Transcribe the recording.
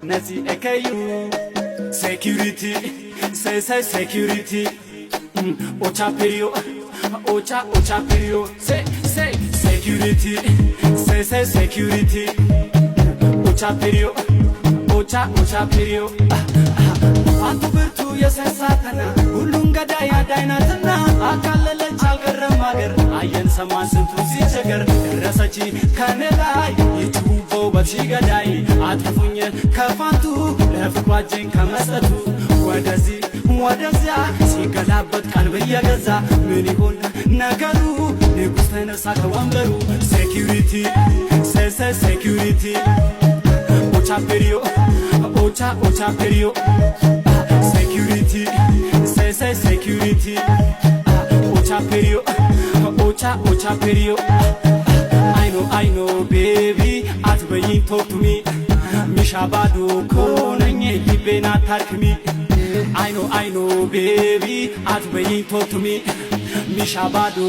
Nazi ekayu security say security ocha perio ocha perio say security say security ocha perio ocha perio አንቱ ብርቱ የሰሳተና ሁሉን ገዳይ አዳይናትና አካለለች አልቀረም አገር አየን ሰማን ስንቱ ሲቸገር ደረሰች ከኔ ላይ ይትውበው በሲገዳይ አጥፉኝ ከፋንቱ ለፍቅሯችን ከመስጠቱ ወደዚህ ወደዚያ ሲገላበት ቀልብ እየገዛ ምን ይሆን ነገሩ ንጉሥ ተነሳ ከወንበሩ ሴኩሪቲ ሴኩሪቲ ኦቻ ፔሪዮ ocha perio security say security ocha perio I know baby at when you talk to me mishabadu konanye libena tarkmi I know baby at when you talk to me mishabadu